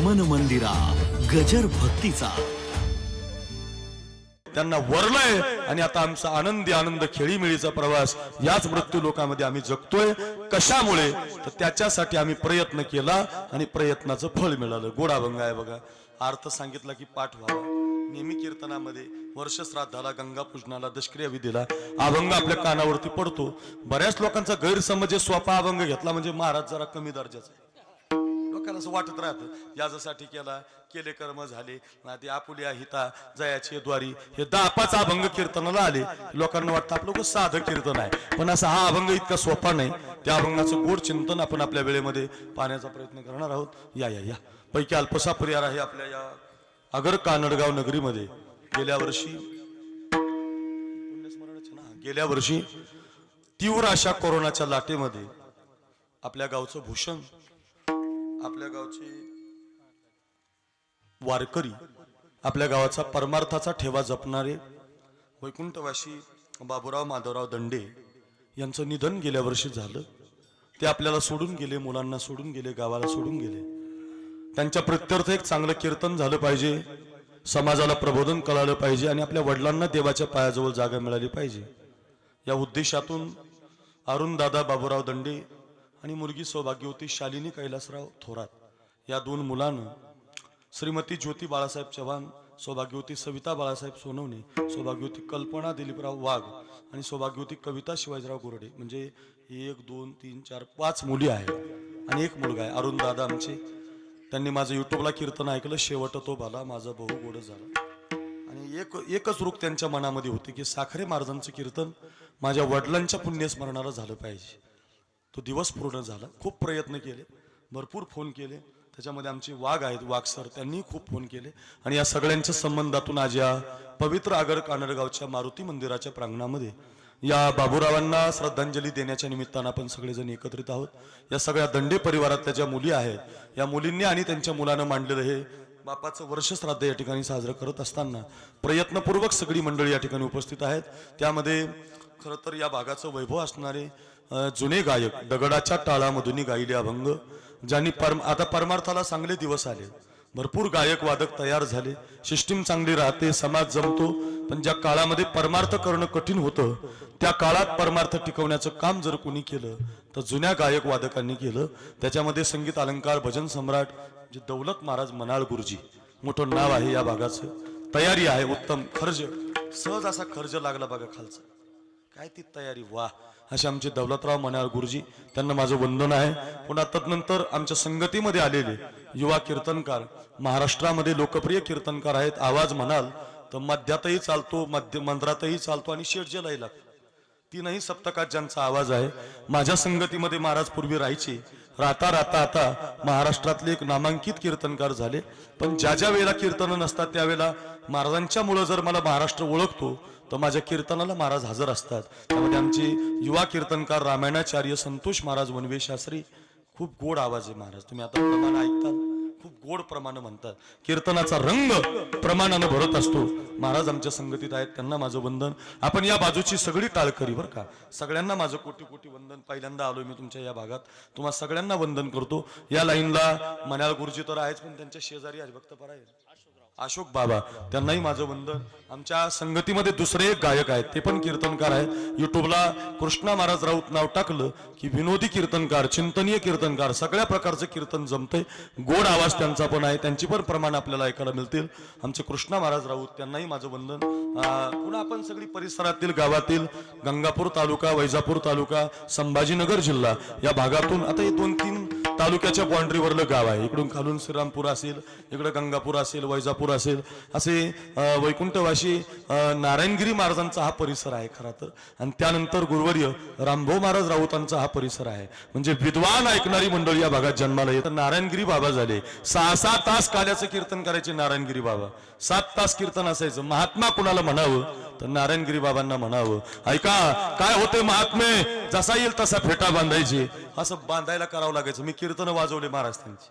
मन मंदिरा गजर भक्तीचा त्यांना वरलंय आणि आता आमचा आनंद खेळीमेळीचा प्रवास याच मृत्यू लोकांमध्ये आम्ही जगतोय. कशामुळे तर त्याच्यासाठी आम्ही प्रयत्न केला आणि प्रयत्नाचं फळ मिळालं. गोड अभंग आहे बघा. अर्थ सांगितला की पाठ व्हावा. नेहमी कीर्तनामध्ये वर्ष श्राद्धाला, गंगा पूजनाला, दशक्रिया विधीला अभंग आपल्या कानावरती पडतो. बऱ्याच लोकांचा गैरसमज आहे स्वपा अभंग घेतला म्हणजे महाराज जरा कमी दर्जाचा आहे. लोकांना असं वाटत राहतं याच्यासाठी केला, केले कर्म झाले, ते आपुल्या हिता जयाचे द्वारी, हे 10-5 अभंग कीर्तनाला आले. लोकांना वाटतं आपलं साधं कीर्तन आहे, पण असा हा अभंग इतका सोपा नाही. त्या अभंगाचं गोड चिंतन आपण आपल्या वेळेमध्ये पाहण्याचा प्रयत्न करणार आहोत. या या या पैकी अल्पसा परिवार आहे आपल्या या आगर कानडगाव नगरीमध्ये. गेल्या वर्षी तीव्र अशा कोरोनाच्या लाटेमध्ये आपल्या गावचं भूषण, आपल्या गावचे वारकरी, आपल्या गावाचा परमार्थाचा ठेवा जपणारे वैकुंठवासी बाबूराव माधवराव दंडे यांचं निधन गेल्या वर्षी झालं. ते आपल्याला सोडून गेले, मुलांना सोडून गेले, गावाला सोडून गेले. त्यांच्या प्रत्यर्थ एक चांगलं कीर्तन झालं पाहिजे, समाजाला प्रबोधन कळालं पाहिजे आणि आपल्या वडिलांना देवाच्या पायाजवळ जागा मिळाली पाहिजे. या उद्देशातून अरुणदादा बाबूराव दंडे आणि मुलगी सौभाग्यवती शालिनी कैलासराव थोरात या 2 मुलांना श्रीमती ज्योती बाळासाहेब चव्हाण, सौभाग्यवती सविता बाळासाहेब सोनवणे, सौभाग्यवती कल्पना दिलीपराव वाघ आणि सौभाग्यवती कविता शिवाजीराव गोरडे, म्हणजे 1 2 3 4 5 मुली आहेत आणि 1 मुलगा आहे अरुणदादा आमचे. त्यांनी माझं युट्यूबला कीर्तन ऐकलं, शेवट तो भाला माझा बहु गोड झाला. आणि एकच रूख त्यांच्या मनामध्ये होती की साखरे महाराजांचं कीर्तन माझ्या वडिलांच्या पुण्यस्मरणाला झालं पाहिजे. तो दिवस पूर्ण झाला. खूप प्रयत्न केले, भरपूर फोन केले. त्याच्यामध्ये आमचे वाघ आहेत, वाघ सर, त्यांनी खूप फोन केले. आणि या सगळ्यांच्या संबंधातून आज या पवित्र आगर कानडगावच्या मारुती मंदिराच्या प्रांगणामध्ये या बाबूरावांना श्रद्धांजली देण्याच्या निमित्तानं आपण सगळेजण एकत्रित आहोत. या सगळ्या दंडे परिवारातल्या ज्या मुली आहेत, या मुलींनी आणि त्यांच्या मुलानं मांडलेलं हे बापाचं वर्ष श्राद्ध या ठिकाणी साजरं करत असताना प्रयत्नपूर्वक सगळी मंडळी या ठिकाणी उपस्थित आहेत. त्यामध्ये खरं तर या भागाचं वैभव असणारे जुने गायक दगडाच्या टाळामधून गायले अभंग, ज्यांनी आता परमार्थाला चांगले दिवस आले, भरपूर गायक वादक तयार झाले, सिस्टीम चांगली राहते, समाज जमतो. पण ज्या काळामध्ये परमार्थ करणं कठीण होतं त्या काळात परमार्थ टिकवण्याचं काम जर कोणी केलं तर जुन्या गायक वादकांनी केलं. त्याच्यामध्ये संगीत अलंकार भजन सम्राट जे दौलत महाराज मनाळ गुरुजी, मोठं नाव आहे या भागाचं, तयारी आहे उत्तम. खर्ज सहज असा खर्ज लागला बघा खालचा, काय ती तयारी, वा. असे आमचे दौलतराव मनाळ गुरुजी, त्यांना माझं वंदन आहे. पुन्हा तदनंतर आमच्या संगतीमध्ये आलेले युवा कीर्तनकार, महाराष्ट्रामध्ये लोकप्रिय कीर्तनकार आहेत. आवाज म्हणाल तर मध्यातही चालतो, मध्य मंत्रातही चालतो आणि शेडजेलाही लागतो. 3ही सप्तकात ज्यांचा आवाज आहे. माझ्या संगतीमध्ये महाराज पूर्वी राहायचे. राहता राहता आता महाराष्ट्रातले एक नामांकित कीर्तनकार झाले. पण ज्या ज्या वेळेला कीर्तन नसतात त्यावेळेला महाराजांच्या मुळे जर मला महाराष्ट्र ओळखतो तर माझ्या कीर्तनाला महाराज हजर असतात. त्यामध्ये आमचे युवा कीर्तनकार रामायणाचार्य संतोष महाराज वनवे शास्त्री, खूप गोड आवाज आहे महाराज. तुम्ही आता प्रमाण ऐकता, खूप गोड प्रमाण म्हणतात. कीर्तनाचा रंग प्रमाणानं भरत असतो. महाराज आमच्या संगतीत आहेत, त्यांना माझं वंदन. आपण या बाजूची सगळी टाळकरी बरं का, सगळ्यांना माझं कोटी कोटी वंदन. पहिल्यांदा आलोय मी तुमच्या या भागात, तुम्हा सगळ्यांना वंदन करतो. या लाईनला मनाळ गुरुजी तर आहेच, पण त्यांच्या शेजारी हरिभक्त परा अशोक बाबा, त्यांनाही माझं वंदन. आमच्या संगतीमध्ये दुसरे एक गायक आहेत, ते पण कीर्तनकार आहेत. युट्यूबला कृष्णा महाराज राऊत नाव टाकलं की विनोदी कीर्तनकार, चिंतनीय कीर्तनकार, सगळ्या प्रकारचं कीर्तन जमतंय. गोड आवाज त्यांचा पण आहे, त्यांची पण प्रमाण आपल्याला ऐकायला मिळतील. आमचे कृष्णा महाराज राऊत, त्यांनाही माझं वंदन. पुन्हा आपण सगळी परिसरातील गावातील गंगापूर तालुका, वैजापूर तालुका, संभाजीनगर जिल्हा या भागातून, आता हे 2-3 तालुक्याच्या बाउंड्रीवरलं गाव आहे. इकडून खालून श्रीरामपूर असेल, इकडे गंगापूर असेल, वैजापूर असेल, असे वैकुंठवासी नारायणगिरी महाराजांचा हा परिसर आहे खरा तर. आणि त्यानंतर गुरुवर्य रामभाऊ महाराज राऊतांचा हा परिसर आहे. म्हणजे विद्वान ऐकणारी मंडळी या भागात जन्माला येतात. नारायणगिरी बाबा झाले, 6-6 तास काल्याचं कीर्तन करायचे नारायणगिरी बाबा. 7 तास कीर्तन असायचं. महात्मा कुणाला म्हणावं तर नारायणगिरी बाबांना म्हणावं. ऐका काय होते महात्मे, जसा येईल तसा फेटा बांधायचे, असं बांधायला करावं लागायचं. मी कीर्तन वाजवले महाराज त्यांची.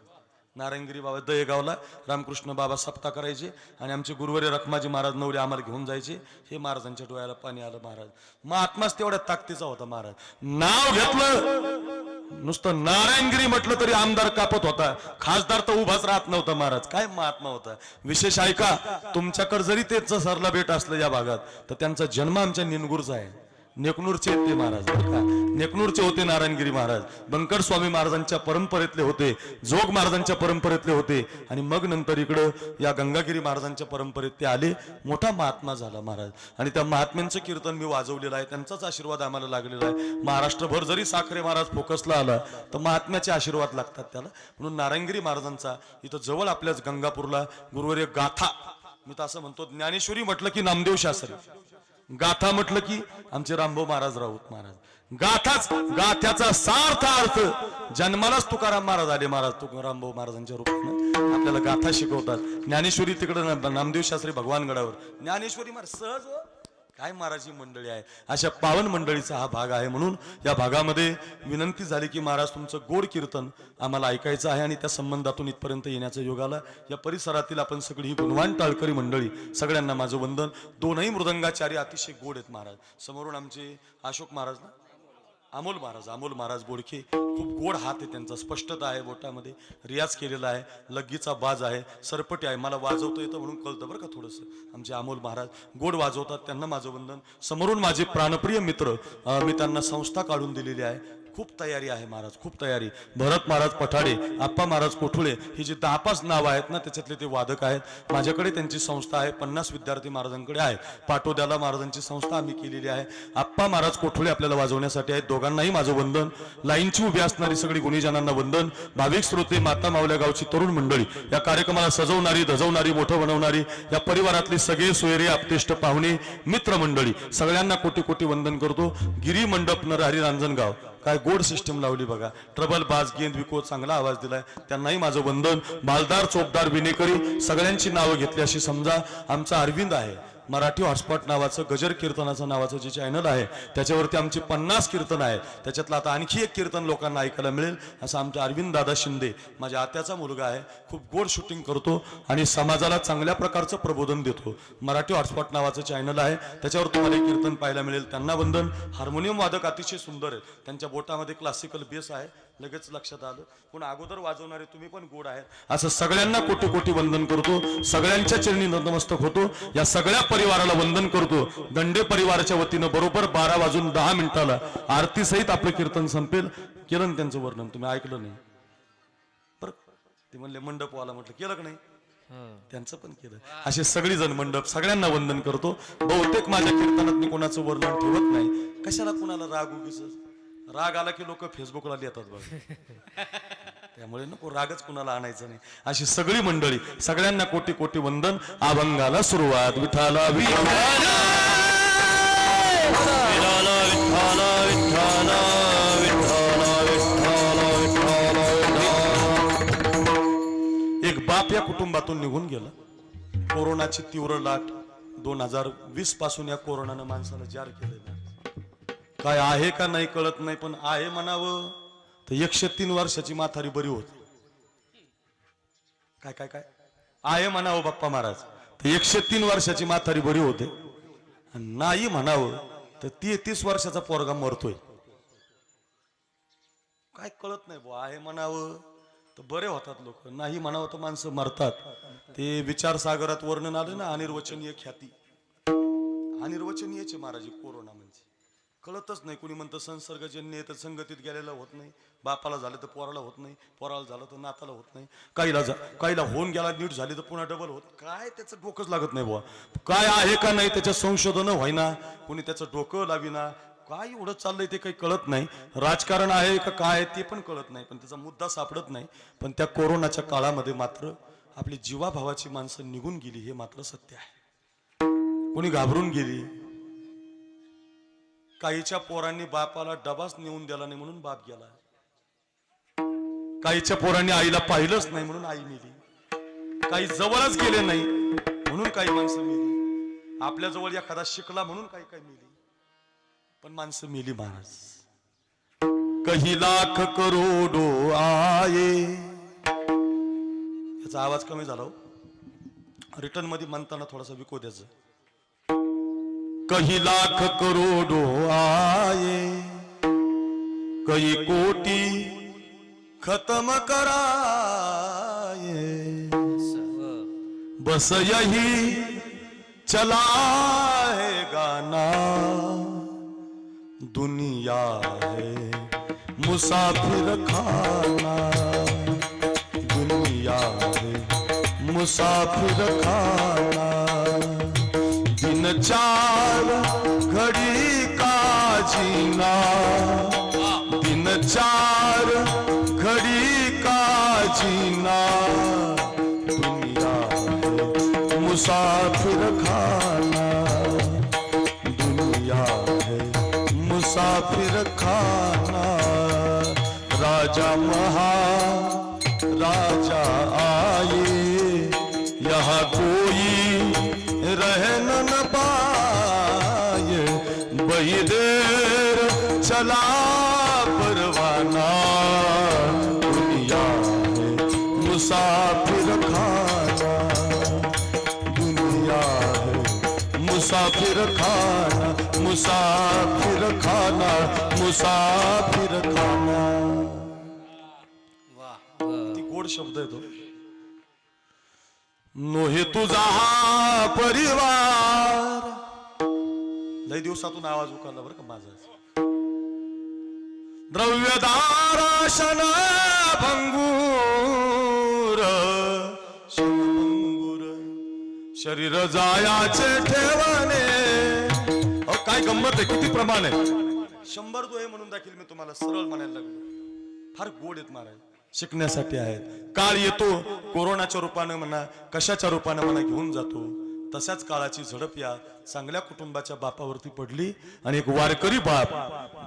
नारायणगिरी बाबा दहेगावला रामकृष्ण बाबा सप्ताह करायचे आणि आमचे गुरुवारी रखमाजी महाराज नवरे आम्हाला घेऊन जायचे. हे महाराजांच्या डोळ्याला पाणी आलं. महाराज महात्माच तेवढ्या ताकदीचा होता. महाराज नाव घेतलं नुसतं नारायणगिरी म्हटलं तरी आमदार कापत होता, खासदार तर उभाच राहत नव्हता. महाराज काय महात्मा होता. विशेष ऐका, तुमच्याकडे जरी तेच सरला भेट असलं या भागात तर त्यांचा जन्म आमच्या निनगुरचा आहे. नेकनूरचे ते महाराज बरं का, नेकनूरचे होते नारायणगिरी महाराज. बंकर स्वामी महाराजांच्या परंपरेतले होते, जोग महाराजांच्या परंपरेतले होते आणि मग नंतर इकडं या गंगागिरी महाराजांच्या परंपरेत ते आले. मोठा महात्मा झाला महाराज. आणि त्या महात्म्यांचं कीर्तन मी वाजवलेलं आहे, त्यांचाच आशीर्वाद आम्हाला लागलेला आहे. महाराष्ट्रभर जरी साखरे महाराज फोकसला आला तर महात्म्याचे आशीर्वाद लागतात त्याला. म्हणून नारायणगिरी महाराजांचा इथं जवळ आपल्याच गंगापूरला गुरुवर्य गाथा, मी तर असं म्हणतो, ज्ञानेश्वरी म्हटलं की नामदेव शास्त्री, गाथा म्हटलं की आमचे रामभाऊ महाराज राऊत महाराज. गाथाच, गाथ्याचा सार्थ अर्थ जन्मालाच तुकाराम महाराज आले. महाराज रामभाऊ महाराजांच्या रूपाने आपल्याला गाथा शिकवतात. ज्ञानेश्वरी तिकडं नामदेव शास्त्री भगवानगडावर, ज्ञानेश्वरी महाराज सहज काय महाराज ही मंडळी आहे. अशा पावन मंडळीचा हा भाग आहे. म्हणून या भागामध्ये विनंती झाली की महाराज तुमचं गोड कीर्तन आम्हाला ऐकायचं आहे आणि त्या संबंधातून इथपर्यंत येण्याचा योग आला. या परिसरातील आपण सगळी ही गुणवान टाळकरी मंडळी, सगळ्यांना माझं वंदन. दोनही मृदंगाचार्य अतिशय गोड आहेत महाराज. समोरून आमचे अशोक महाराज ना, अमोल महाराज बोडखे, खूप गोड हात आहे त्यांचा, स्पष्टता आहे बोटामध्ये, रियाज केलेला आहे, लग्गीचा बाज आहे, सरपटी आहे. मला वाजवता येतं म्हणून कळतं बरं का थोडंसं. आमचे अमोल महाराज गोड वाजवतात, त्यांना माझं वंदन. समोरून माझे प्राणप्रिय मित्र, मी त्यांना संस्था काढून दिलेली आहे. खूप तयारी आहे महाराज, खूप तयारी. भरत महाराज पठाडे, आप्पा महाराज कोठुळे, ही जी 10-5 नाव आहेत ना त्याच्यातले ते वादक आहेत. माझ्याकडे त्यांची संस्था आहे, 50 विद्यार्थी महाराजांकडे आहेत. पाटोद्याला महाराजांची संस्था आम्ही केलेली आहे. आप्पा महाराज कोठुळे आपल्याला वाजवण्यासाठी आहेत. दोघांनाही माझं वंदन. लाईनची उभी असणारी सगळी गुणीजनांना वंदन. भाविक श्रोते, माता मावल्या गावची तरुण मंडळी, या कार्यक्रमाला सजवणारी, धजवणारी, मोठं बनवणारी, या परिवारातली सगळे सोयरे, आपतेष्ट, पाहुणे, मित्रमंडळी, सगळ्यांना कोटी कोटी वंदन करतो. गिरी मंडप नरहरी रांजणगाव, काय गोड सिस्टम लावली बघा. ट्रबल, बाज, गेंद, विको, चांगला आवाज दिलाय, त्यांनाही माझं वंदन. मालदार, चोपदार, विनेकरी, सगळ्यांची नावं घेतली अशी समजा. आमचा अरविंद आहे, मराठी हॉटस्पॉट नावाचं गजर कीर्तनाचं नावाचं जे चॅनल आहे त्याच्यावरती आमची 50 कीर्तन आहे. त्याच्यातलं आता आणखी एक कीर्तन लोकांना ऐकायला मिळेल. असं आमचा अरविंद दादा शिंदे, माझ्या आत्याचा मुलगा आहे, खूप गोड शूटिंग करतो आणि समाजाला चांगल्या प्रकारचं प्रबोधन देतो. मराठी हॉटस्पॉट नावाचं चॅनल आहे, त्याच्यावर तुम्हाला कीर्तन पाहायला मिळेल. त्यांना वंदन. हार्मोनियम वादक अतिशय सुंदर आहेत, त्यांच्या बोटामध्ये क्लासिकल बेस आहे, लगेच लक्षात आलं. पण अगोदर वाजवणारे तुम्ही पण गोड आहेत. असं सगळ्यांना कोटी कोटी वंदन करतो. सगळ्यांच्या चरणी नतमस्तक होतो. या सगळ्या परिवाराला वंदन करतो. दंडे परिवाराच्या वतीनं बरोबर 12:10 आरती सहित आपलं कीर्तन संपेल. केलं ना त्यांचं वर्णन, तुम्ही ऐकलं नाही बरं. ते म्हणले मंडपवाला, म्हटलं केलं का नाही, त्यांचं पण केलं. असे सगळी जण मंडप, सगळ्यांना वंदन करतो. बहुतेक माझ्या कीर्तनात मी कोणाचं वर्णन ठेवत नाही. कशाला कुणाला राग, उगीच राग आला की लोक फेसबुकला लिहितात बघा. त्यामुळे नको रागच कुणाला आणायचं नाही. अशी सगळी मंडळी, सगळ्यांना कोटी कोटी वंदन. अभंगाला सुरुवात. विठाला एक बाप या कुटुंबातून निघून गेला. कोरोनाची तीव्र लाट 2020 पासून या कोरोनानं माणसाला जार केलेलं. काय आहे का नाही कळत नाही, पण आहे म्हणावं तर 103 वर्षाची म्हातारी बरी होती. काय काय काय आहे म्हणावं बाप्पा महाराज तर 103 वर्षाची म्हातारी बरी होते. नाही म्हणावं तर 33 वर्षाचा पोरगा मरतोय. काय कळत नाही बुवा. आहे म्हणावं तर बरे होतात लोक, नाही म्हणावं तर माणसं मरतात. ते विचारसागरात वर्णन आलं ना, अनिर्वचनीय ख्याती. अनिर्वचनीयचे महाराज कोरोना म्हणजे कळतच नाही. कुणी म्हणतं संसर्गजन्य तर संगतीत गेलेला होत नाही, बापाला झालं तर पोराला होत नाही, पोराला झालं तर नाताला होत नाही, काहीला होऊन गेला नीट झाली तर पुन्हा डबल होत. काय त्याचं डोकंच लागत नाही बुवा. काय आहे का नाही त्याच्या संशोधन व्हायना, कुणी त्याचं डोकं लाविना. काय एवढं चाललंय ते काही कळत नाही. राजकारण आहे का काय ते पण कळत नाही, पण त्याचा मुद्दा सापडत नाही. पण त्या कोरोनाच्या काळामध्ये मात्र आपली जीवाभावाची माणसं निघून गेली, हे मात्र सत्य आहे. कोणी घाबरून गेली. काहीच्या पोरांनी बापाला डबाच नेऊन दिला नाही म्हणून बाप गेला. काहीच्या पोरांनी आईला पाहिलंच नाही म्हणून आई मेली. काही जवळच गेले नाही म्हणून काही माणसं मेली. आपल्या जवळ एखादा शिकला म्हणून काही काही मेली, पण माणसं मेली महाराज. कही लाख करोडो आये. याचा आवाज कमी झाला हो, रिटर्न मध्ये म्हणताना थोडासा विको द्यायचं. कही लाख करोडो आये, कई कोटी खत्म कराए, बस यही चला है गाना, दुनिया है मुसाफिर खाना, दुनिया है मुसाफिर खाना। दिन चार घड़ी का जीना, दिन चार घड़ी का जीना, दुनिया है मुसाफिर खाना, दुनिया है मुसाफिर खाना। राजा महाराजा आए, यहाँ कोई रह न पाए, बही देर चला परवाना, दुनिया है मुसाफिर खाना, दुनिया है मुसाफिर खाना, मुसाफिर खाना, मुसाफिर खाना। ती गोड शब्द आहे तो. नोहे तुझा हा परिवार, लय दिवसातून आवाज उकारला बरं का माझा. द्रव्यदाराशन भंगूर शिवभंगूर, शरीर जायाचे ठेवणे. काय गंमत आहे, किती प्रमाण आहे. 100 दोहे म्हणून दाखील मी तुम्हाला सरळ म्हणायला लागलो. फार गोड आहेत महाराज, शिकण्यासाठी आहेत. काळ येतो, कोरोनाच्या रूपानं म्हणा, कशाच्या रूपानं म्हणा घेऊन जातो. तशाच काळाची झडप या चांगल्या कुटुंबाच्या बापावरती पडली आणि एक वारकरी बाप,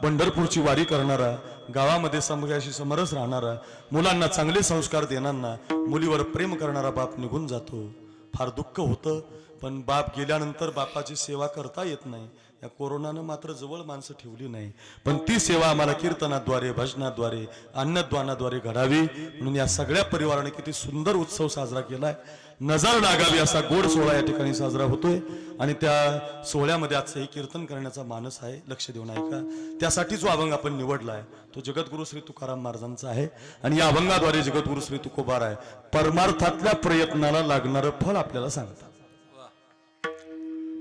पंढरपूरची वारी करणारा, गावामध्ये सगळ्याशी समरस राहणारा, मुलांना चांगले संस्कार देणारा, मुलीवर प्रेम करणारा बाप निघून जातो. फार दुःख होतं, पण बाप गेल्यानंतर बापाची सेवा करता येत नाही. या कोरोनानं मात्र जवळ माणसं ठेवली नाही, पण ती सेवा आम्हाला कीर्तनाद्वारे, भजनाद्वारे, अन्नदानाद्वारे घडावी म्हणून या सगळ्या परिवाराने किती सुंदर उत्सव साजरा केलाय. नजर लागावी असा गोड सोहळा या ठिकाणी साजरा होतोय आणि त्या सोहळ्यामध्ये आजचं हे कीर्तन करण्याचा मानस आहे. लक्ष देऊन ऐका. त्यासाठी जो अभंग आपण निवडलाय तो जगद्गुरु श्री तुकाराम महाराजांचा आहे आणि या अभंगाद्वारे जगद्गुरु श्री तुकोबार आहे परमार्थातल्या प्रयत्नाला लागणारं फळ आपल्याला सांगतात.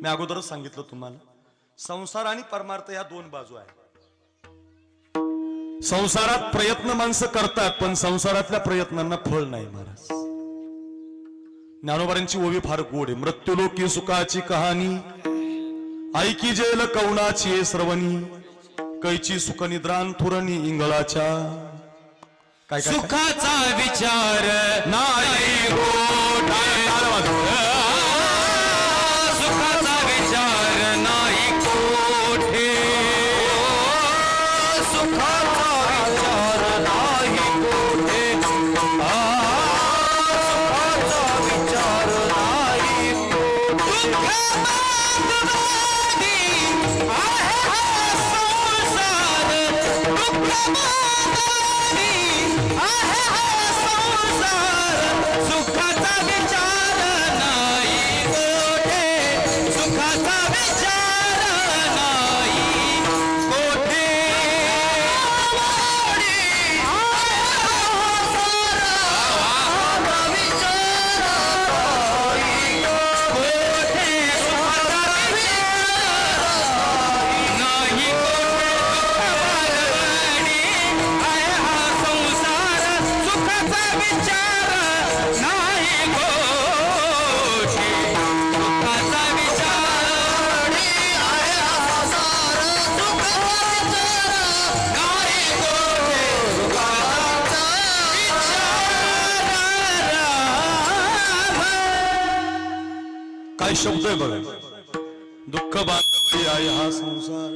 मी अगोदरच सांगितलं तुम्हाला, संसार आणि परमार्थ या दोन बाजू आहेत. संसारात प्रयत्न माणसं करतात, पण संसारातल्या प्रयत्नांना फळ नाही महाराज. ज्ञानोबांची ओवी फार गोड आहे. मृत्यूलोकी सुखाची कहाणी ऐकी जेल कवणाची श्रवणी, कैची सुख निद्रान थुरणी इंगळाच्या. काय काय सुखाचा विचार नाही गोठे, सुखाचा विचार नाही कोठे, सुखाचा विचार नाही कोठे, सुखाचा विचार नाही कोठे. सुखाचा विचार नाही कोठे, सुखाचा विचार नाही कोठे. काय शब्द आहे बघा. दुःख बांधवडी आहे हा संसार,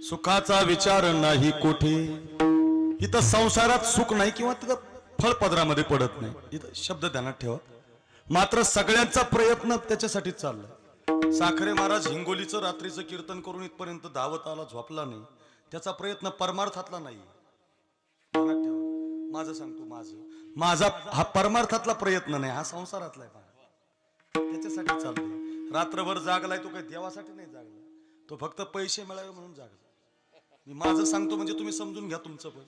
सुखाचा विचार नाही कोठे. इथं संसारात सुख नाही किंवा तिथं फळपदरामध्ये पडत नाही, इथं शब्द ध्यानात ठेवा. मात्र सगळ्यांचा प्रयत्न त्याच्यासाठी चाललाय. साखरे महाराज हिंगोलीचं रात्रीचं कीर्तन करून इथपर्यंत धावत आला, झोपला नाही. त्याचा प्रयत्न परमार्थातला नाही. ध्यानात ठेवा. माझं सांगतो, माझा हा परमार्थातला प्रयत्न नाही, हा संसारातला आहे. त्याच्यासाठी चाललंय. रात्रभर जागलाय तो काही देवासाठी नाही जागला, तो फक्त पैसे मिळावे म्हणून जागला. मी माझं सांगतो म्हणजे तुम्ही समजून घ्या तुमचं पण.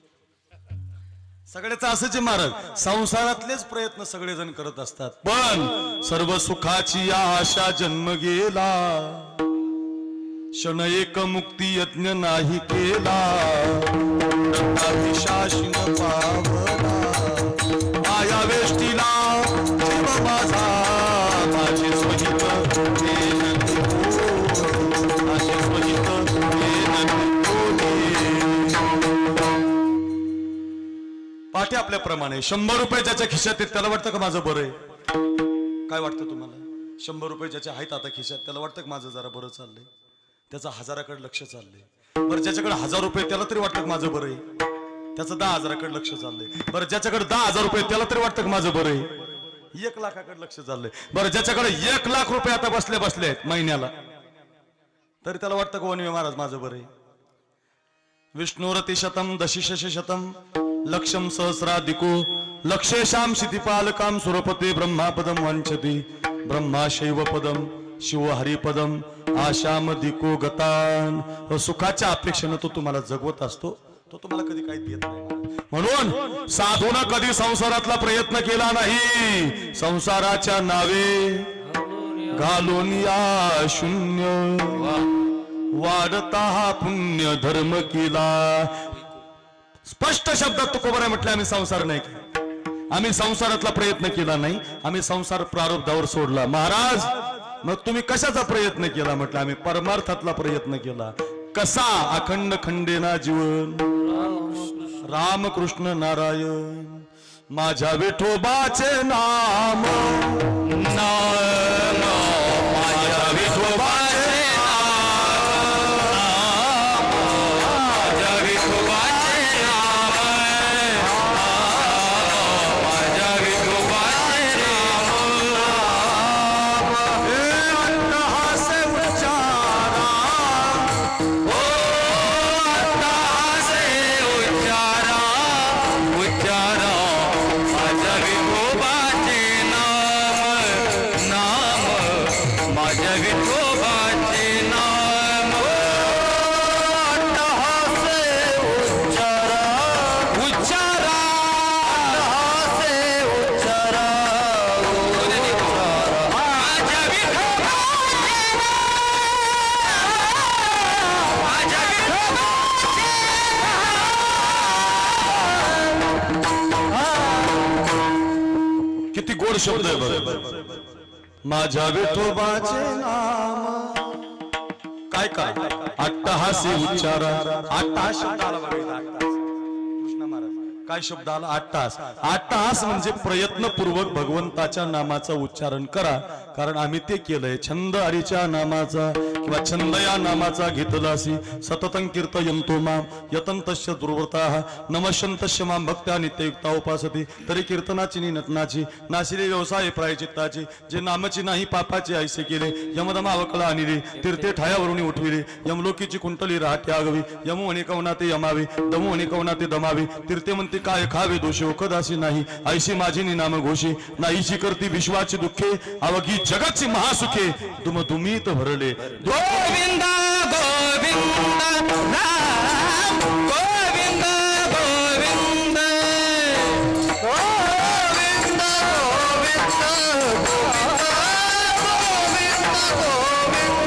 सगळ्याचं असंच आहे महाराज, संसारातलेच प्रयत्न सगळेजण करत असतात, पण सर्व सुखाची आशा जन्म गेला, क्षण एक मुक्ती यज्ञ नाही केला, शासन पावला माया वेष्टीला जीव माझा, माझे स्वहित हे नदी कोणी, माझे स्वहित हे नदी कोणी. पाठी आपल्याप्रमाणे 100 रुपये ज्याच्या खिशात आहेत त्याला वाटतं का माझं बरं आहे? काय वाटतं तुम्हाला? 100 रुपये ज्याच्या आहेत आता खिशात त्याला वाटतं का माझं जरा बरं चाललंय? त्याचं 1000कडे लक्ष चाललंय. बरं ज्याच्याकडे 1000 रुपये त्याला तरी वाटतं का माझं बरं आहे? त्याचं 10,000कडे लक्ष चाललंय. बरं ज्याच्याकडे 10,000 रुपये त्याला तरी वाटतं का माझं बरं आहे? 1 लाखाकडे लक्ष चाललंय. बरं ज्याच्याकडे 1 लाख रुपये आता बसले आहेत महिन्याला, तरी त्याला वाटतं का वनवे महाराज माझं बरं आहे? विष्णुरती शतम दशिशश शतम लक्षम सहस्राधिको लक्षेशाम क्षितिपालकाम सुरपते ब्रह्मापदम वंचती ब्रह्मा शैवपदम शिव हरिपदम आशामधिको गतान. सुखाच्या अपेक्षेनं तो तुम्हाला जगवत असतो, तो तुम्हाला कधी काही देत नाही. म्हणून साधून कधी संसारातला प्रयत्न केला नाही, संसाराच्या नावे घालून या शून्य वाढता हा पुण्य धर्म केला. स्पष्ट शब्दात तुकोबाराय म्हटलं आम्ही संसार नाही केला, आम्ही संसारातला प्रयत्न केला नाही, आम्ही संसार प्रारब्धावर सोडला. महाराज मग तुम्ही कशाचा प्रयत्न केला? म्हटलं आम्ही परमार्थातला प्रयत्न केला. कसा? अखंड खंडेना जीवन रामकृष्ण नारायण माझ्या विठोबाचे नाम, नाम माझ्या विठोबाचे शब्द आहे बघा. माझ्या विठोबाचे नाम काय काय अट्टहासी उच्चारा. अट्टहास शब्द आला बघा, कृष्ण महाराज काय शब्द आला? अट्टहास. अट्टहास म्हणजे प्रयत्नपूर्वक भगवंताच्या नामाचं उच्चारण करा, कारण आम्ही ते केलंय. छंद हरीच्या नामाचा किंवा छंद या नामाचा घेतलासी सततं कीर्तयन्तो माम यतन्तस्य दुर्वृताः नमश्यन्तस्य माम भक्त्या नित्ययुक्ता उपासते. तरी कीर्तनाची नि नटनाची नाशिले व्यवसाय प्रायचित्ताची, जे नामाची नाही पापाची ऐसे केले. यमदमावकला आणिले तीर्थे ठायावरून उठविले. यमलोकीची कुंटली राहते आगवी. यमू म्हणे कवना ते यमावे, दमू म्हणे कवना ते दमावे. तीर्थे म्हणते काय खावे दोषे ओखदासी नाही. ऐशी माझी निनाम घोषे नाहीची करती विश्वाची दुःखे. अवघी जगाची महासुखे तुम तुम्हीत भरले. गोविंद गोविंद राम गोविंद गोविंद गोविंद गोविंद गोविंद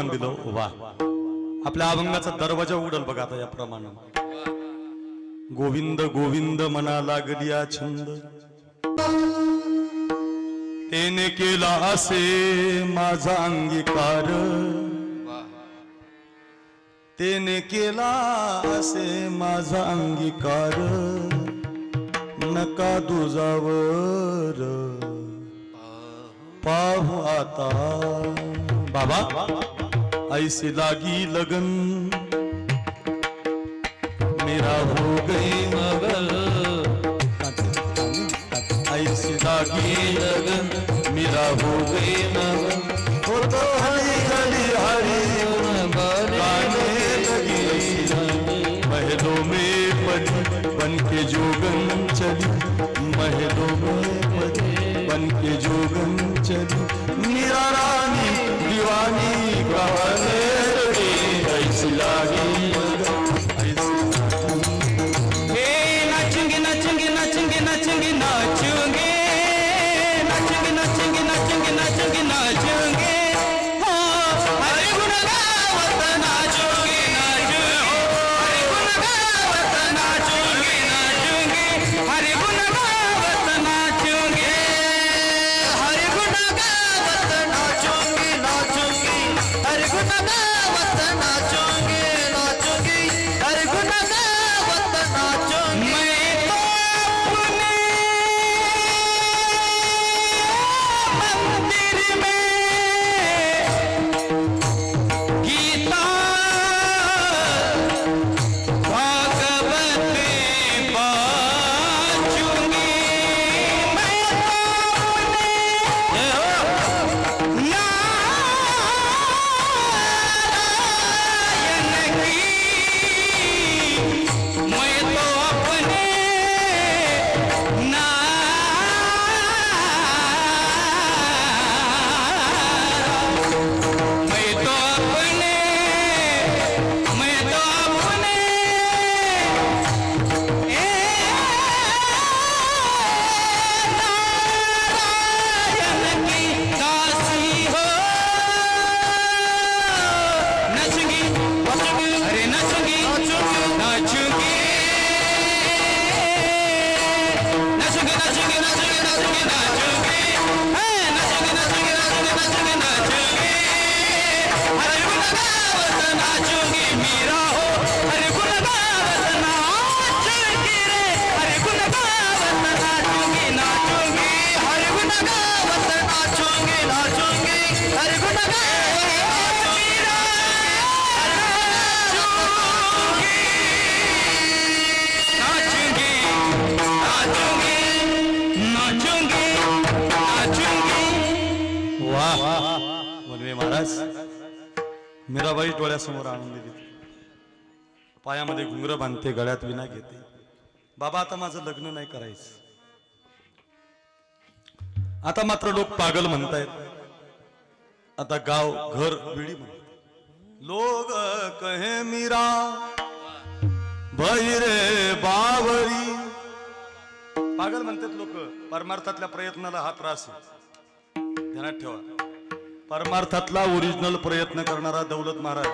प्रमाण दिलं वा आपल्या अभंगाचा दरवाजा उघडल बघा आता या प्रमाणात गोविंद गोविंद मना लागलिया छंद तेने केला असे माझा अंगीकार तेने केला असे माझा अंगीकार नका दुजावर पाहू आता बाबा ऐसे लागी लगन मेरा हो गई मगन ऐसे लागी लगन मेरा हो गई मगन हो तो हरी हरी हरी गाने लगी महलों में पली बन के जोगन चली महलों में पली बन के जोगन चली मीरा रानी दीवानी कहने लगी ऐसी लागी नाचूंगी नाचूंगी नाचूंगी नाचूंगी नाचूंगी नाचूंगी नाचूंगी नाचूंगी नाचूंगी नाचूंगी हरे गुण गावत नाचूंगी नाचूंगी हरे गुण गावत नाचूंगी हरे गुण गावत नाचूंगी हरे गुण गावत नाचूंगी हरे गुण गावत नाचूंगी मैं तो अपने मंदिर में गीता भागवत बाचूंगी मैं तो अपने नारायण की मैं तो अपने मैं तो अपने नारायण की दासी हो नचूंगी अरे नचूंगी नाचूंगी नाचूंगी नाचूंगी नाचूंगी नाचूंगी नाचूंगी नाचूंगी नाचूंगी नाचूंगी नाचूंगी हरे गुण गावत नाचूंगी मीरा हो हरे गुण गावत नाचूंगी रे हरे गुण गावत नाचूंगी हरे गुण गावत नाचूंगी हरे गुण गावत मीरा नाचूंगी नाचूंगी नाचूंगी वाह वनवे महाराज मीराबाई डोळ्यासमोर आणून दिली पायामध्ये घुंगर बांधते गळ्यात विना घेते बाबा आता माझं लग्न नाही करायचं आता मात्र लोक पागल म्हणतायत आता गाव घर विडी म्हणतात लोग कहे मीरा भैरे बावरी पागल म्हणतात लोक परमार्थातल्या प्रयत्नाला हा त्रास आहे ध्यानात ठेवा परमार्थातला ओरिजिनल प्रयत्न करणारा दौलत महाराज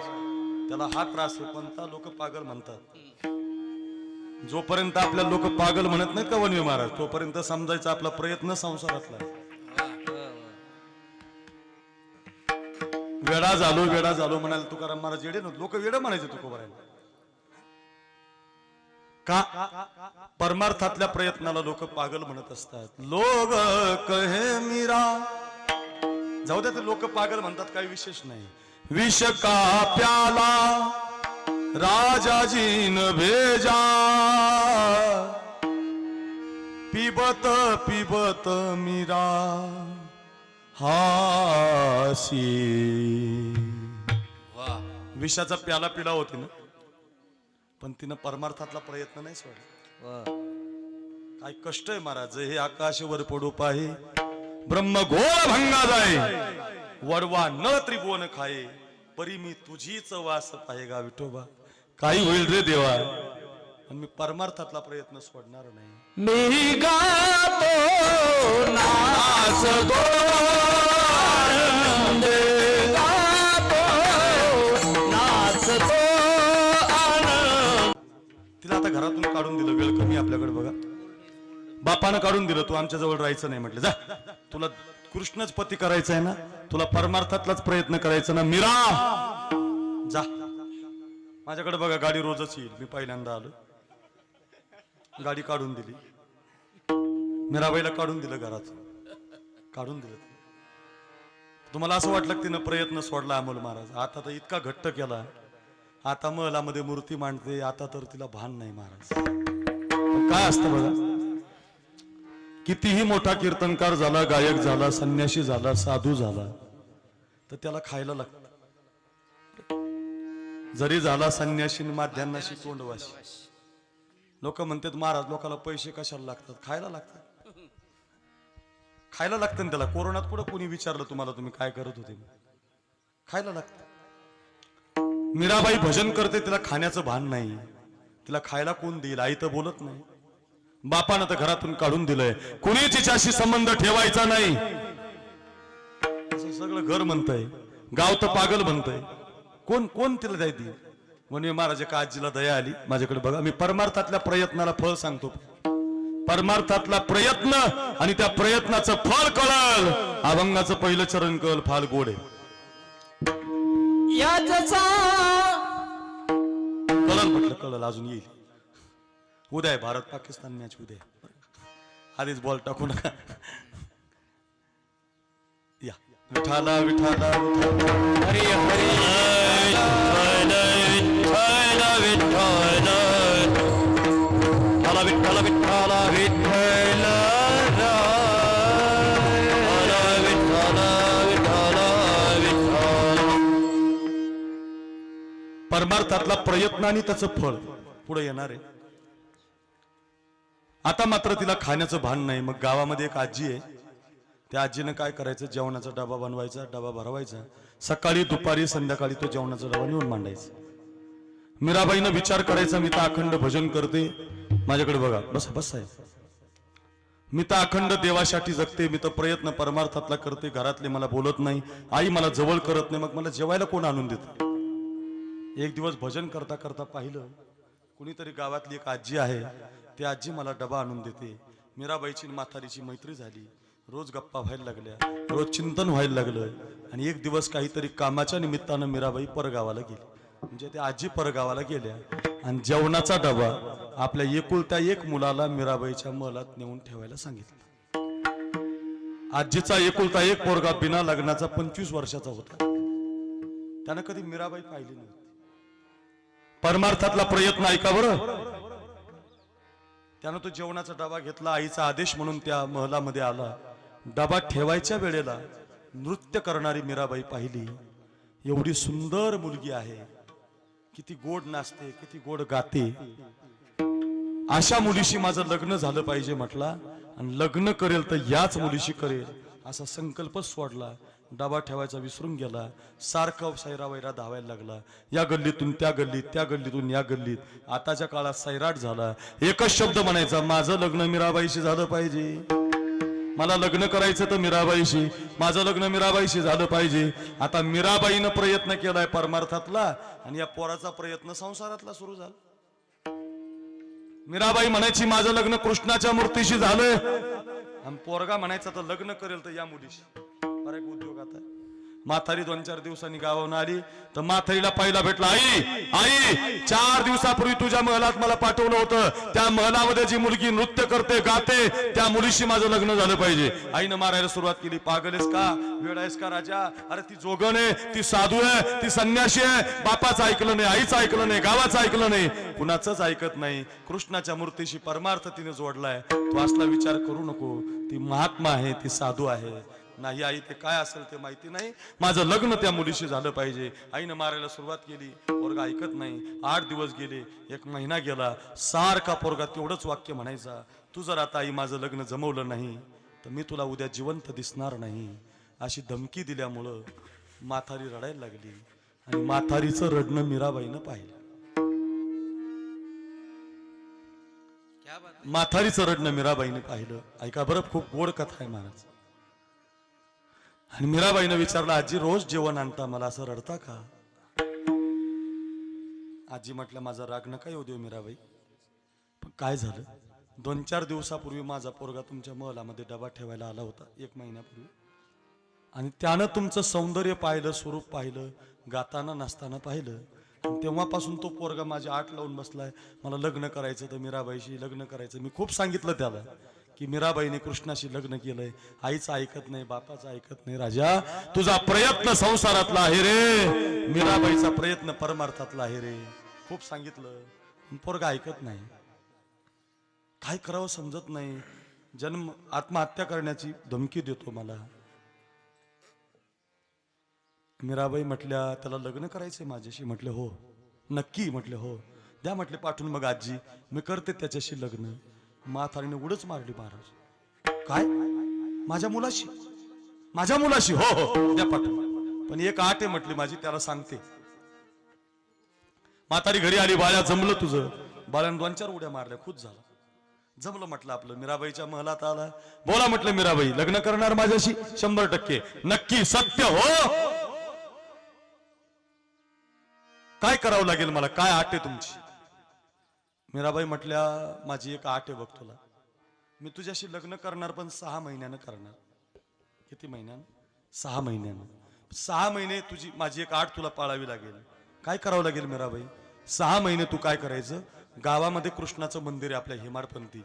त्याला हा त्रास आहे पण त्या लोक पागल म्हणतात जोपर्यंत आपल्या लोक पागल म्हणत नाहीत का वनवे महाराज तोपर्यंत समजायचा आपला प्रयत्न संसारातला आहे. वेडा झालो म्हणाल तुकाराम महाराज येडे नव्हते लोक वेड म्हणायचे तुकोबारायला का परमार्थातल्या प्रयत्नाला लोक पागल म्हणत असतात लोग कहे मीरा जाऊ दे ते लोक पागल म्हणतात काही विशेष नाही विष का प्याला राजाजीन भेजा पिबत पिबत मीरा हासी विषाचा प्याला पिला होती ना पण तिनं परमार्थातला प्रयत्न नाही सोडला काय कष्ट आहे महाराज हे आकाश वर पडू पाहे ब्रह्म घोळ भंगा जाय वडवा न त्रिभुवन खाये परी मी तुझीच वास पाहे गा विठोबा काही होईल रे देवा आणि मी परमार्थातला प्रयत्न सोडणार नाही मी गातो नाच गो गातो बापानं काढून दिलं, तू आमच्या जवळ राहायचं नाही म्हटलं. जा, तुला कृष्णच पती करायचं आहे ना, तुला परमार्थातलाच प्रयत्न करायचा ना, मीरा जा. माझ्याकडे बघा, गाडी रोजच येईल. मी पहिल्यांदा आलो, गाडी काढून दिली. मीराबाईला काढून दिलं घरात, काढून दिलं. तुम्हाला असं वाटलं की तिनं प्रयत्न सोडला अमोल महाराज? आता तर इतका घट्ट केला, आता महलामध्ये मूर्ती मांडते, आता तर तिला भान नाही महाराज. काय असतं बघा, कितीही मोठा कीर्तनकार झाला, गायक झाला, संन्याशी झाला, साधू झाला, तर त्याला खायला लागतं. जरी झाला संन्याशी माध्यान्नाशी तोंडवाशी. लोक म्हणतात महाराज लोकांना पैसे कशाला लागतात? खायला लागतात, खायला लागतं ना त्याला. कोरोनात कुठं कोणी विचारलं तुम्हाला तुम्ही काय करत होते? खायला लागतं. मीराबाई भजन करते, तिला खाण्याचं भान नाही. तिला खायला कोण देईल? आई तर बोलत नाही. बापानं तर घरातून काढून दिलंय, कुणीच तिच्याशी संबंध ठेवायचा नाही असं सगळं घर म्हणतंय, गाव तर पागल म्हणतंय. कोण कोण तिला द्यायची? म्हणून महाराज एका आजीला दया आली, माझ्याकडे बघा, मी परमार्थातल्या प्रयत्नाला फळ सांगतो. परमार्थातला प्रयत्न आणि त्या प्रयत्नाचं फळ कळल. अभंगाचं पहिलं चरण कळल, फाल गोड आहे. कळल म्हटलं, कळल, अजून येईल. उद्या आहे भारत पाकिस्तान मॅच, उद्या. आधीच बॉल टाकू नका. या विठाला विठाला हरी हरी विठ्ठल विठ्ठल विठ्ठल विठ्ठल विठ्ठल विठ्ठल विठ्ठल. परमार्थातला प्रयत्न आणि त्याचं फळ पुढे येणार आहे. आता मात्र तिला खाण्याचं भान नाही. मग गावामध्ये एक आजी आहे, त्या आजीनं काय करायचं, जेवणाचा डबा बनवायचा, डबा भरवायचा, सकाळी दुपारी संध्याकाळी तो जेवणाचा डबा नेऊन मांडायचा. मीराबाईनं विचार करायचा, मी तर अखंड भजन करते, माझ्याकडे बघा, बस बस आहे, मी तर अखंड देवासाठी जगते, मी तर प्रयत्न परमार्थातला करते, घरातले मला बोलत नाही, आई मला जवळ करत नाही, मग मला जेवायला कोण आणून देत? एक दिवस भजन करता करता पाहिलं, कुणीतरी गावातली एक आजी आहे, ती आजी मला डबा आणून देते. मीराबाईची म्हातारीची मैत्री झाली, रोज गप्पा व्हायला लागल्या, रोज चिंतन व्हायला लागलं. आणि एक दिवस काहीतरी कामाच्या निमित्तानं मीराबाई परगावाला गेली. म्हणजे त्या आजी परगावाला गेल्या आणि जेवणाचा डबा आपल्या एकुलत्या एक मुलाला मीराबाईच्या महलात नेऊन ठेवायला सांगितलं. आजीचा एकुलता एक पोरगा बिना लग्नाचा 25 वर्षाचा होता. त्यानं कधी मीराबाई पाहिली नव्हती. परमार्थातला प्रयत्न ऐका बरं. त्यानं तो जेवणाचा डबा घेतला, आईचा आदेश म्हणून त्या महलामध्ये आला. डबा ठेवायच्या वेळेला नृत्य करणारी मीराबाई पाहिली. एवढी सुंदर मुलगी आहे, किती गोड नाचते, किती गोड गाते, अशा मुलीशी माझं लग्न झालं पाहिजे म्हटला. आणि लग्न करेल तर याच मुलीशी करेल असा संकल्पच सोडला. डबा ठेवायचा विसरून गेला. सारखं सैरावैरा धावायला लागला, या गल्लीतून त्या गल्लीत, त्या गल्लीतून या गल्लीत. आताच्या काळात सैराट झाला. एकच शब्द म्हणायचा, माझं लग्न मीराबाईशी झालं पाहिजे, मला लग्न करायचं तर मीराबाईशी, माझं लग्न मीराबाईशी झालं पाहिजे. आता मीराबाईनं प्रयत्न केलाय परमार्थातला आणि या पोराचा प्रयत्न संसारातला सुरू झाला. मीराबाई म्हणायची माझं लग्न कृष्णाच्या मूर्तीशी झालंय, आणि पोरगा म्हणायचा तर लग्न करेल तर या मुलीशी. बरं एक उद्योग आता. म्हातारी 2-4 दिवसांनी गावावरून आली तर म्हातारीला पहिला भेटला, आई आई 4 दिवसापूर्वी तुझ्या महलात मला पाठवलं होतं, त्या महलामध्ये जी मुलगी नृत्य करते, गाते, त्या मुलीशी माझं लग्न झालं पाहिजे. आईनं मारायला सुरुवात केली, पागल आहेस का, वेळ आहेस का राजा, अरे ती जोगण आहे, ती साधू आहे, ती संन्याशी आहे, बापाचं ऐकलं नाही, आईचं ऐकलं नाही, गावाचं ऐकलं नाही, कुणाचंच ऐकत नाही. कृष्णाच्या मूर्तीशी परमार्थ तिने जोडलाय. तू असला विचार करू नको, ती महात्मा आहे, ती साधू आहे. नाही आई, ते काय असेल ते माहिती नाही, माझं लग्न त्या मुलीशी झालं पाहिजे. आईनं मारायला सुरुवात केली, पोरगा ऐकत नाही. 8 दिवस गेले, 1 महिना गेला, सारखा पोरगा तेवढंच वाक्य म्हणायचा, तू जर आता आई माझं लग्न जमवलं नाही तर मी तुला उद्या जिवंत दिसणार नाही. अशी धमकी दिल्यामुळं म्हातारी रडायला लागली आणि म्हातारीचं रडणं मीराबाईनं पाहिलं. म्हातारीचं रडणं मीराबाईने पाहिलं. ऐका बरं, खूप गोड कथा आहे महाराज. आणि मीराबाईनं विचारलं, आजी रोज जेवण आणता, मला असं रडता का? आजी म्हटलं, माझा राग नका येऊ देऊ मीराबाई, पण काय झालं? 2-4 दिवसापूर्वी माझा पोरगा तुमच्या महलामध्ये डबा ठेवायला आला होता, 1 महिन्यापूर्वी. आणि त्यानं तुमचं सौंदर्य पाहिलं, स्वरूप पाहिलं, गाताना नाचताना पाहिलं. आणि तेव्हापासून तो पोरगा माझी आट लावून बसलाय, मला लग्न करायचं, तर मीराबाईशी लग्न करायचं. मी खूप सांगितलं त्याला की मीराबाईने कृष्णाशी लग्न केलंय, आईचं ऐकत नाही, बापाचं ऐकत नाही. राजा, तुझा प्रयत्न संसारातला आहे रे, मीराबाईचा प्रयत्न परमार्थातला आहे रे. खूप सांगितलं, पोरगा ऐकत नाही. काय करावं समजत नाही. आत्महत्या करण्याची धमकी देतो मला. मीराबाई म्हटल्या, त्याला लग्न करायचंय माझ्याशी. म्हटले हो. नक्की? म्हटले हो. द्या म्हटले पाठवून. मग आजी, मी करते त्याच्याशी लग्न. म्हातारीने उडच मारली महाराज. काय? माझ्या मुलाशी? माझ्या मुलाशी? हो हो, द्या पाठवून. पण एक आट आहे म्हटली माझी, त्याला सांगते. म्हातारी घरी आली, बाळ्या जमलं तुझं. बाळ्यानं 2-4 उड्या मारल्या, खुश झाला. जमलं म्हटलं आपलं. मीराबाईच्या महलात आला. बोला म्हटलं मीराबाई, लग्न करणार माझ्याशी? 100% नक्की, सत्य हो. काय करावं लागेल मला, काय आट आहे तुमची? मीराबाई म्हटल्या, माझी एक आट आहे बघ तुला. मी तुझ्याशी लग्न करणार, पण 6 महिन्यानं करणार. किती महिन्यानं? 6 महिन्यानं. 6 महिने तुझी माझी एक आट तुला पाळावी लागेल. काय करावं लागेल मीराबाई? 6 महिने तू काय करायचं, गावामध्ये कृष्णाचं मंदिर आहे आपल्या हेमाडपंथी,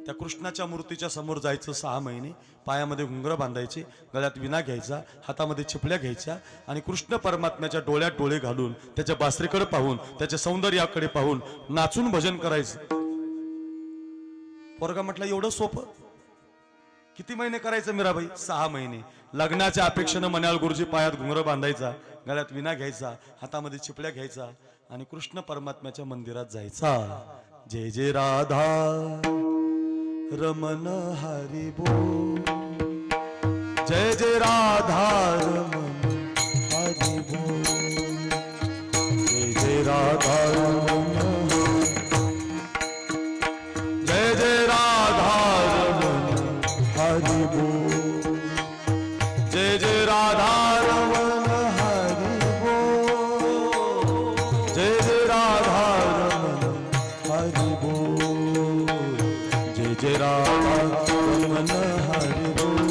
त्या कृष्णाच्या मूर्तीच्या समोर जायचं 6 महिने. पायामध्ये घुंगरं बांधायचे, गळ्यात विना घ्यायचा, हातामध्ये छिपल्या घ्यायच्या, आणि कृष्ण परमात्म्याच्या डोळ्यात डोळे घालून, त्याच्या बासरीकडे पाहून, त्याच्या सौंदर्याकडे पाहून नाचून भजन करायचं. पोरगा म्हटलं, एवढं सोपं? किती महिने करायचं मीराबाई? 6 महिने. लग्नाच्या अपेक्षेनं मन्याळ गुरुजी पायात घुंगरं बांधायचा, गळ्यात विना घ्यायचा, हातामध्ये चिपल्या घ्यायचा, आणि कृष्ण परमात्म्याच्या मंदिरात जायचा. जय जय राधा रमण हरी बोल, जय जय राधा रमण हरी बोल, जय जय राधा रमण, जय जय राधा रमण हरी बोल, जय जय राधा रमण हरी बोल, जय जय राधा रमण हरी बोल, जय जय राधा रमण हरी बोल,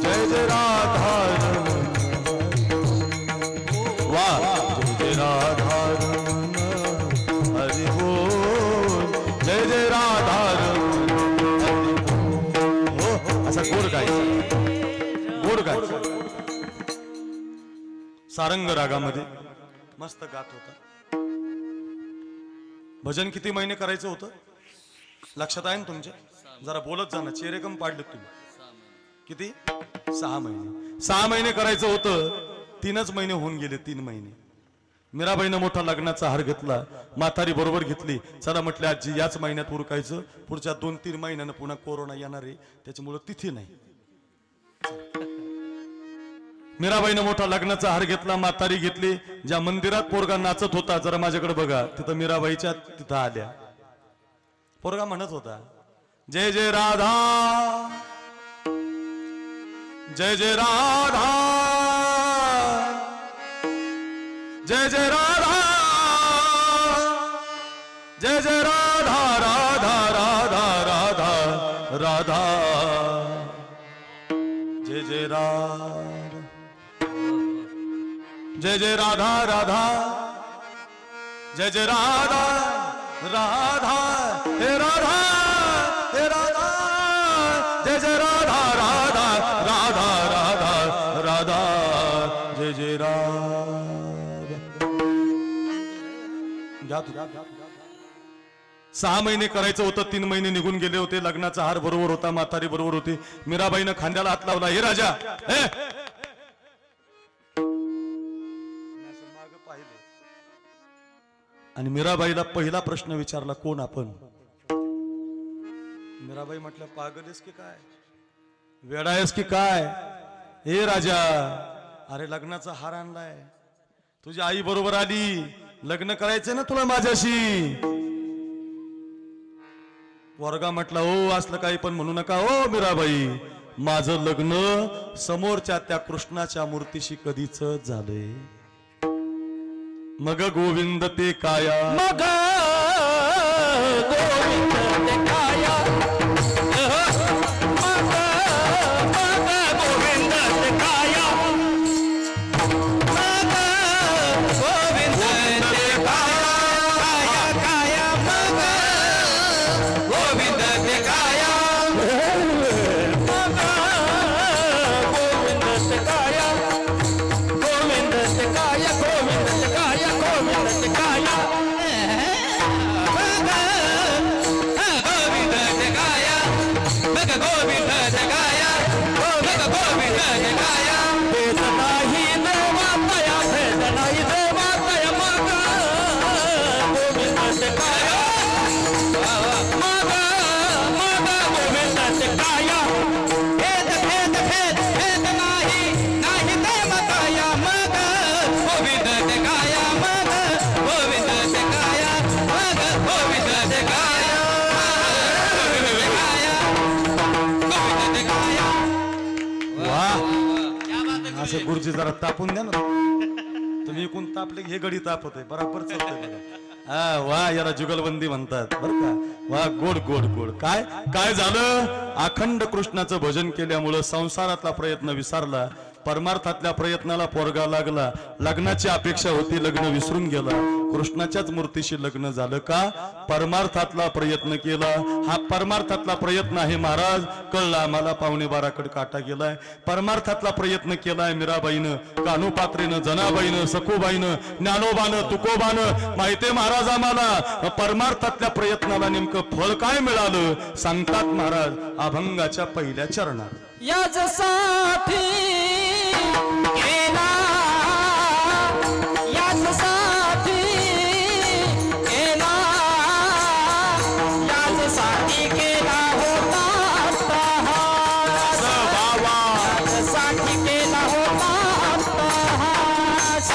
जय जय राधा रमण. वाह! जय जय राधा रमण हरी बोल, जय जय राधा रमण हरी बोल. हो, असा गोड गायचा, गोड गायचा. सारंग रागामध्ये मस्त गात होता. भजन किती महिने करायचं होतं लक्षात आहे ना तुमच्या? जरा बोलत जा ना, चेहरे कम पाडले तुम्ही. किती? 6 महिने. 6 महिने करायचं होतं, 3च महिने होऊन गेले. 3 महिने. मीराबाईनं मोठा लग्नाचा हार घेतला, म्हातारी बरोबर घेतली. चला म्हटलं आजी, याच महिन्यात उरकायचं, पुढच्या 2-3 महिन्यानं पुन्हा कोरोना येणार आहे, त्याच्यामुळे तिथी नाही. मीराबाईनं मोठा लग्नाचा हार घेतला, म्हातारी घेतली. ज्या मंदिरात पोरगा नाचत होता, जरा माझ्याकडे बघा, तिथं मीराबाईच्या तिथं आल्या. पोरगा म्हणत होता, जय जय राधा, जय जय राधा, जय जय राधा, जय जय राधा, राधा राधा राधा राधा, जय जय राधा, जय जय राधा राधा, जय जय राधा राधा, हे राधा, हे राधा, जय जय राधा राधा राधा राधा राधा, जय जय राधा. 6 महिने करायचं होतं, 3 महिने निघून गेले होते. लग्नाचा हार बरोबर होता, म्हातारी बरोबर होती. मीराबाईनं खांद्याला हात लावला, हे राजा, हे आणि मीराबाईला पहिला प्रश्न विचारला, कोण आपण? मीराबाई म्हटलं, पागल की काय, वेडा आहेस की काय? हे राजा, अरे लग्नाचा हार आणलाय, तुझी आई बरोबर आली, लग्न करायचंय ना तुला माझ्याशी. वर्गा म्हटला, हो असलं काही पण म्हणू नका हो मीराबाई, माझं लग्न समोरच्या त्या कृष्णाच्या मूर्तीशी कधीच झालंय. मग गोविंद ते काया, मग गोविंद ते थोडस गुरुजी जरा तापून द्या ना तुम्ही कोण तापले हे गडी तापत आहे बरोबर चालतंय बघा. हा वा याला जुगलबंदी म्हणतात बर का. वा गोड गोड गोड. काय काय झालं अखंड कृष्णाचं भजन केल्यामुळं संसारातला प्रयत्न विसरला, परमार्थातल्या प्रयत्नाला पोरगा लागला, लग्नाची अपेक्षा होती लग्न विसरून गेला, कृष्णाच्याच मूर्तीशी लग्न झालं का परमार्थातला प्रयत्न केला. हा परमार्थातला प्रयत्न आहे महाराज कळला आम्हाला. 11:15 काटा गेलाय. परमार्थातला प्रयत्न केलाय मीराबाईनं, कान्होपात्रेनं, जनाबाईनं, सखूबाईनं, ज्ञानोबानं, तुकोबानं. माहितीये महाराज आम्हाला परमार्थातल्या प्रयत्नाला नेमकं फळ काय मिळालं सांगतात महाराज अभंगाच्या पहिल्या चरणात. याचसाठी केला, याचसाठी केला, याचसाठी केला होता अट्टहास, याचसाठी केला होता अट्टहास.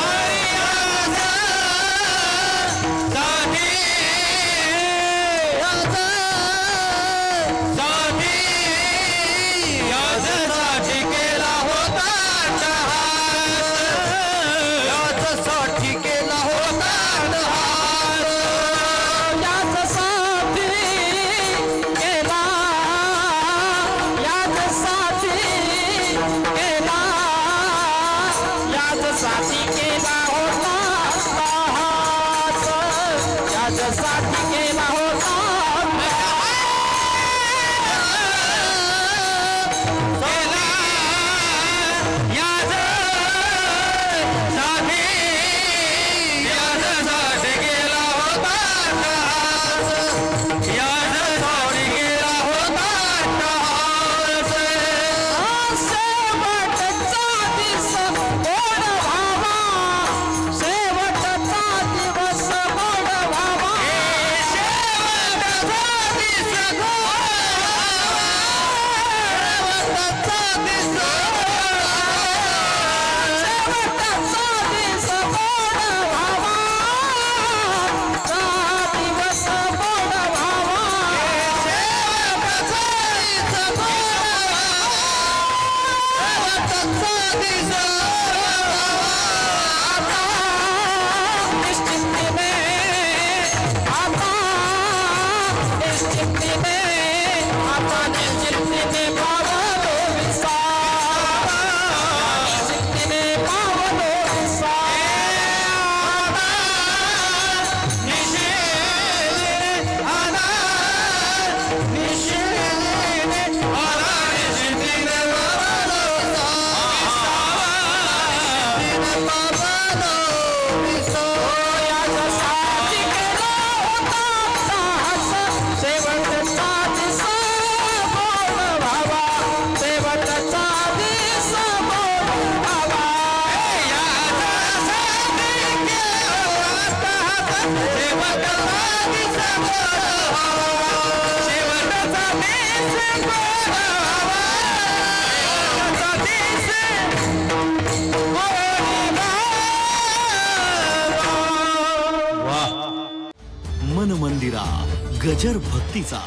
मन मंदिरा गजर भक्तीचा